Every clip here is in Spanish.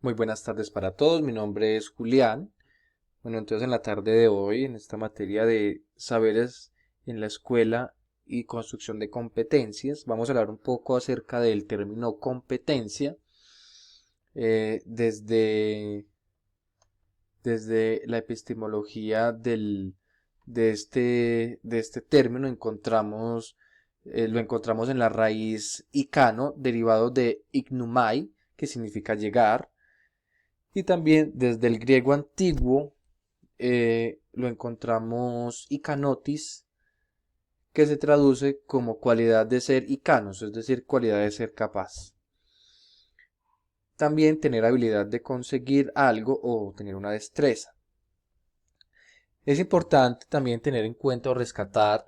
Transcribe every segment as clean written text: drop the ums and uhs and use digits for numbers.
Muy buenas tardes para todos, mi nombre es Julián. Bueno, entonces en la tarde de hoy, en esta materia de saberes en la escuela y construcción de competencias, vamos a hablar un poco acerca del término competencia. Eh, desde, desde la epistemología de este término lo encontramos en la raíz icano, derivado de ignumai, que significa llegar. Y también desde el griego antiguo lo encontramos icanotis, que se traduce como cualidad de ser icanos, es decir, cualidad de ser capaz. También tener habilidad de conseguir algo o tener una destreza. Es importante también tener en cuenta o rescatar,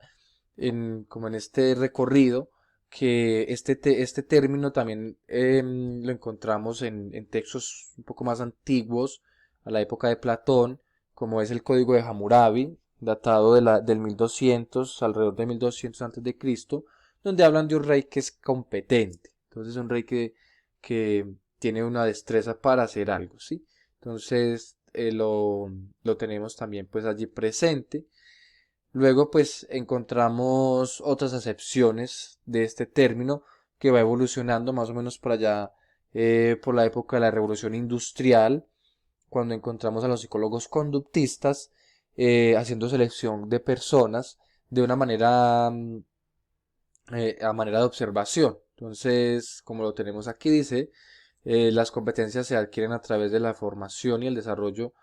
como en este recorrido, que este término también lo encontramos en textos un poco más antiguos, a la época de Platón, como es el Código de Hammurabi, datado del 1200, alrededor de 1200 antes de Cristo, donde hablan de un rey que es competente. Entonces, un rey que tiene una destreza para hacer algo, ¿sí? Entonces, lo tenemos también pues allí presente. Luego pues encontramos otras acepciones de este término que va evolucionando más o menos por allá, por la época de la Revolución Industrial, cuando encontramos a los psicólogos conductistas haciendo selección de personas de una manera, a manera de observación. Entonces, como lo tenemos aquí, dice, las competencias se adquieren a través de la formación y el desarrollo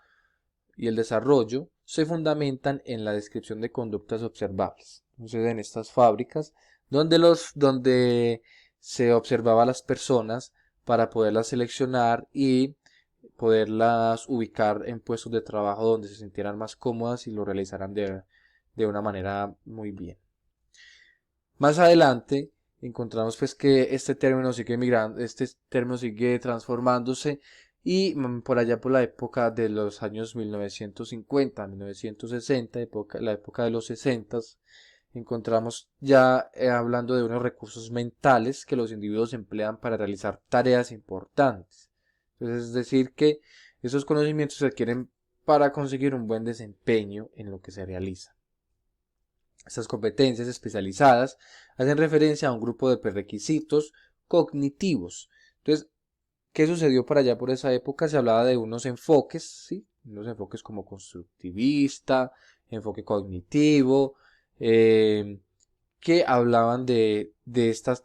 se fundamentan en la descripción de conductas observables. Entonces, en estas fábricas, donde se observaba a las personas para poderlas seleccionar y poderlas ubicar en puestos de trabajo donde se sintieran más cómodas y lo realizaran de una manera muy bien. Más adelante encontramos pues que este término sigue migrando, este término sigue transformándose y por allá por la época de los años 1950, 1960, la época de los 60, encontramos ya hablando de unos recursos mentales que los individuos emplean para realizar tareas importantes. Entonces, es decir, que esos conocimientos se adquieren para conseguir un buen desempeño en lo que se realiza. Estas competencias especializadas hacen referencia a un grupo de prerequisitos cognitivos. Entonces, ¿qué sucedió por allá por esa época? Se hablaba de unos enfoques, ¿sí? Unos enfoques como constructivista, enfoque cognitivo, eh, que hablaban de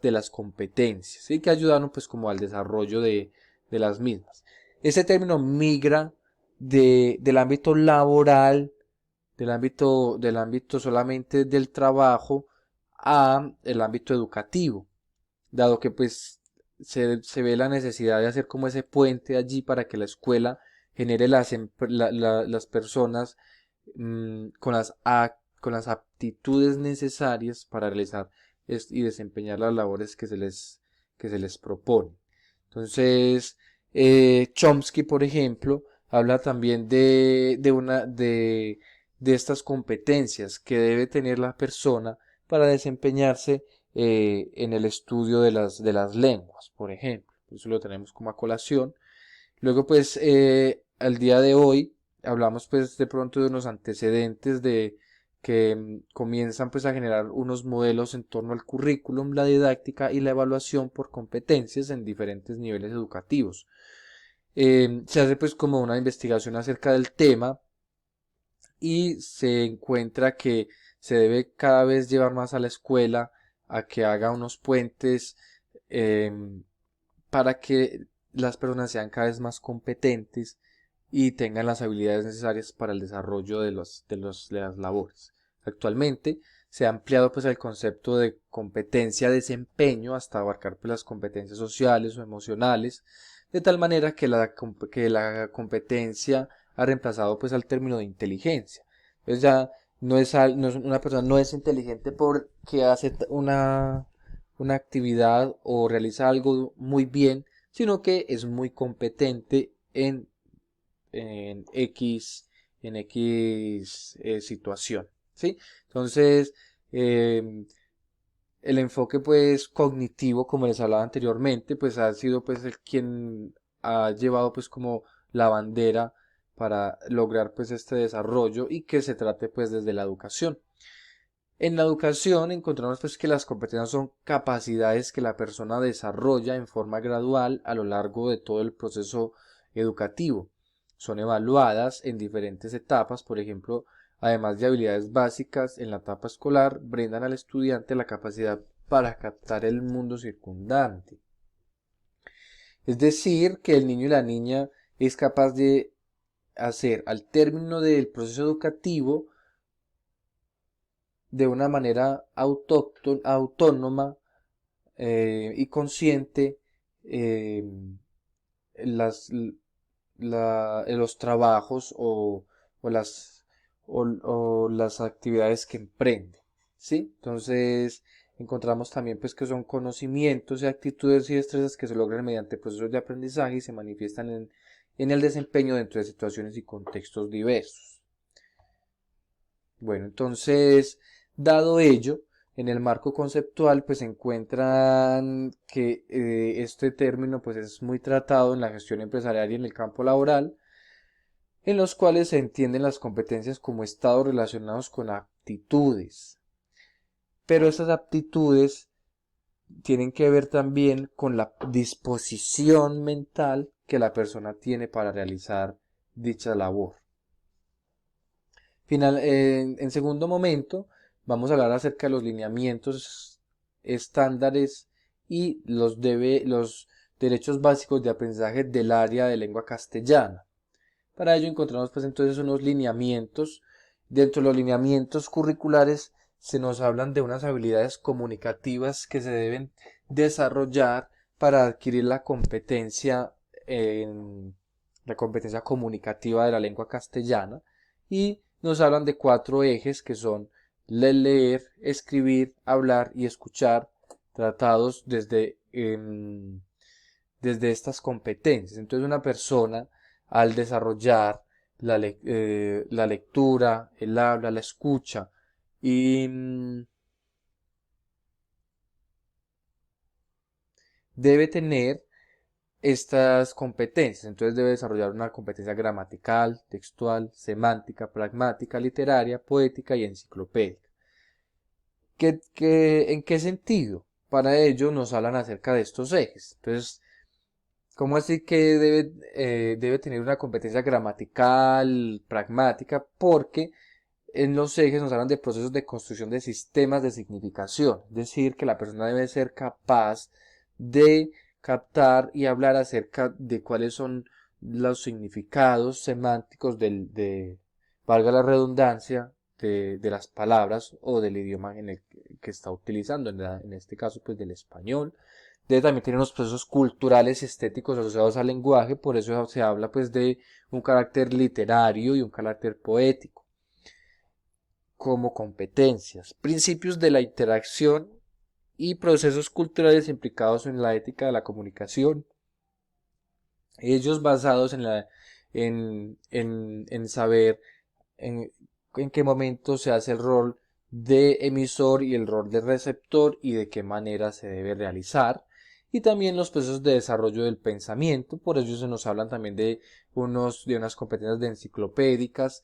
las competencias, ¿sí? Que ayudaron pues como al desarrollo de las mismas. Este término migra del ámbito laboral, del ámbito solamente del trabajo a el ámbito educativo, dado que pues se ve la necesidad de hacer como ese puente allí para que la escuela genere las personas con las aptitudes necesarias para realizar y desempeñar las labores que se les propone. Entonces, Chomsky, por ejemplo, habla también de estas competencias que debe tener la persona para desempeñarse en el estudio de las lenguas, por ejemplo. Eso lo tenemos como a colación. Luego, pues, al día de hoy, hablamos pues de pronto de unos antecedentes de que comienzan pues a generar unos modelos en torno al currículum, la didáctica y la evaluación por competencias en diferentes niveles educativos. Se hace pues como una investigación acerca del tema y se encuentra que se debe cada vez llevar más a la escuela a que haga unos puentes em, para que las personas sean cada vez más competentes y tengan las habilidades necesarias para el desarrollo de las labores. Actualmente se ha ampliado pues el concepto de competencia desempeño hasta abarcar pues las competencias sociales o emocionales, de tal manera que la competencia ha reemplazado pues al término de inteligencia. Entonces ya una persona no es inteligente porque hace una actividad o realiza algo muy bien, sino que es muy competente en X, en X situación, ¿sí? Entonces, el enfoque pues cognitivo, como les hablaba anteriormente, pues ha sido pues el quien ha llevado pues como la bandera para lograr pues este desarrollo y que se trate pues desde la educación. En la educación encontramos pues que las competencias son capacidades que la persona desarrolla en forma gradual a lo largo de todo el proceso educativo. Son evaluadas en diferentes etapas, por ejemplo, además de habilidades básicas en la etapa escolar, brindan al estudiante la capacidad para captar el mundo circundante. Es decir, que el niño y la niña es capaz de hacer al término del proceso educativo de una manera autónoma y consciente eh, las, los trabajos o las actividades que emprende, ¿sí? Entonces encontramos también pues que son conocimientos y actitudes y destrezas que se logran mediante procesos de aprendizaje y se manifiestan en el desempeño dentro de situaciones y contextos diversos. Bueno, entonces, dado ello, en el marco conceptual, pues se encuentran que este término pues es muy tratado en la gestión empresarial y en el campo laboral, en los cuales se entienden las competencias como estados relacionados con aptitudes. Pero esas aptitudes tienen que ver también con la disposición mental que la persona tiene para realizar dicha labor. En segundo momento, vamos a hablar acerca de los lineamientos estándares y los derechos básicos de aprendizaje del área de lengua castellana. Para ello encontramos pues entonces unos lineamientos. Dentro de los lineamientos curriculares se nos hablan de unas habilidades comunicativas que se deben desarrollar para adquirir la competencia comunicativa de la lengua castellana, y nos hablan de 4 ejes que son leer, escribir, hablar y escuchar, tratados desde estas competencias. Entonces una persona al desarrollar la lectura, el habla, la escucha y debe tener estas competencias. Entonces debe desarrollar una competencia gramatical, textual, semántica, pragmática, literaria, poética y enciclopédica. ¿En qué sentido? Para ello nos hablan acerca de estos ejes. Entonces, ¿cómo así que debe tener una competencia gramatical, pragmática? Porque en los ejes nos hablan de procesos de construcción de sistemas de significación. Es decir, que la persona debe ser capaz de captar y hablar acerca de cuáles son los significados semánticos valga la redundancia, de las palabras o del idioma en el que está utilizando, en este caso pues del español. Debe también tener unos procesos culturales y estéticos asociados al lenguaje, por eso se habla pues de un carácter literario y un carácter poético como competencias, principios de la interacción y procesos culturales implicados en la ética de la comunicación, ellos basados en saber en, en qué momento se hace el rol de emisor y el rol de receptor y de qué manera se debe realizar, y también los procesos de desarrollo del pensamiento. Por ello se nos hablan también de unas competencias de enciclopédicas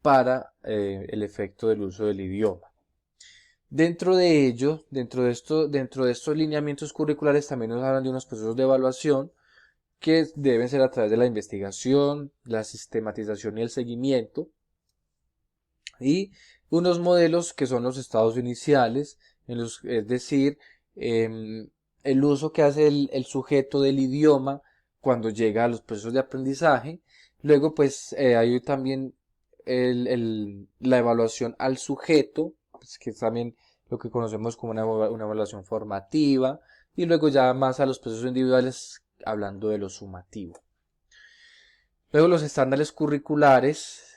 para el efecto del uso del idioma. Dentro de ello, dentro de estos lineamientos curriculares también nos hablan de unos procesos de evaluación que deben ser a través de la investigación, la sistematización y el seguimiento, y unos modelos que son los estados iniciales, es decir, el uso que hace el sujeto del idioma cuando llega a los procesos de aprendizaje. Luego pues hay también la evaluación al sujeto, pues, que es también lo que conocemos como una evaluación formativa, y luego ya más a los procesos individuales hablando de lo sumativo. Luego los estándares curriculares,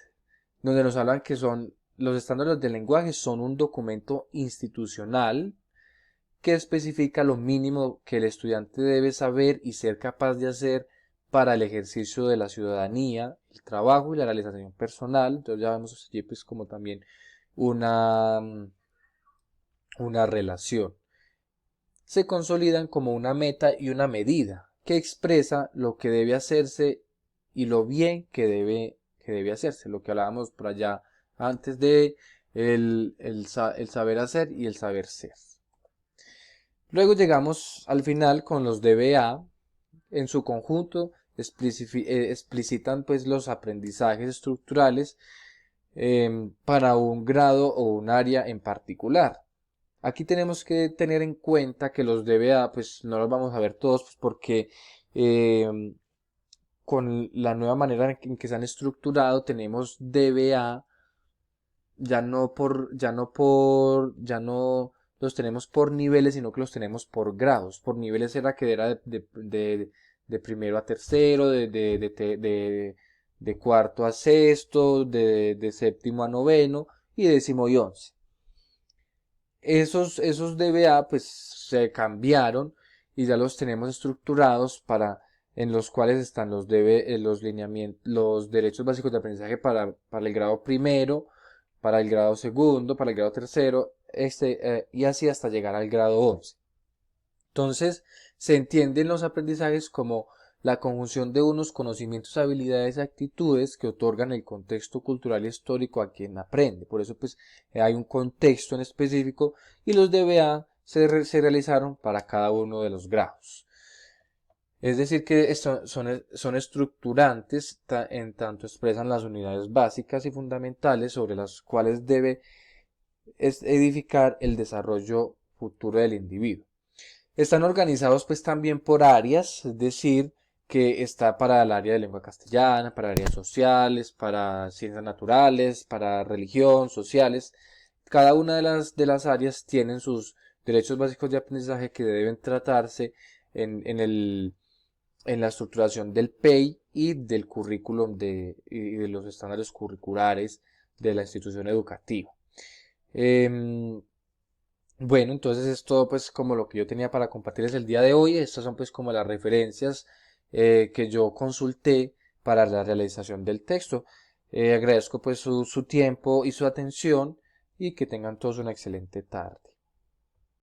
donde nos hablan que son los estándares del lenguaje, son un documento institucional que especifica lo mínimo que el estudiante debe saber y ser capaz de hacer para el ejercicio de la ciudadanía, el trabajo y la realización personal. Entonces ya vemos allí pues como también una, una relación. Se consolidan como una meta y una medida. que expresa lo que debe hacerse y lo bien que debe hacerse, lo que hablábamos por allá antes de el saber hacer y el saber ser. Luego llegamos al final con los DBA. En su conjunto explicitan pues los aprendizajes estructurales para un grado o un área en particular. Aquí tenemos que tener en cuenta que los DBA pues no los vamos a ver todos pues, porque con la nueva manera en que se han estructurado tenemos DBA ya no los tenemos por niveles, sino que los tenemos por grados. Por niveles era de primero a tercero, de cuarto a sexto, de séptimo a noveno y décimo y once. Esos DBA pues se cambiaron y ya los tenemos estructurados en los cuales están los lineamientos, los derechos básicos de aprendizaje para el grado primero, para el grado segundo, para el grado tercero, y así hasta llegar al grado 11. Entonces, se entienden los aprendizajes como la conjunción de unos conocimientos, habilidades y actitudes que otorgan el contexto cultural y histórico a quien aprende. Por eso, pues, hay un contexto en específico y los DBA se realizaron para cada uno de los grados. Es decir, que son estructurantes en tanto expresan las unidades básicas y fundamentales sobre las cuales debe edificar el desarrollo futuro del individuo. Están organizados pues también por áreas, es decir, que está para el área de lengua castellana, para áreas sociales, para ciencias naturales, para religión, sociales. Cada una de las áreas tienen sus derechos básicos de aprendizaje que deben tratarse en la estructuración del PEI y del currículum y de los estándares curriculares de la institución educativa. Bueno, entonces es todo pues como lo que yo tenía para compartirles el día de hoy. Estas son pues como las referencias que yo consulté para la realización del texto. Agradezco pues su tiempo y su atención y que tengan todos una excelente tarde.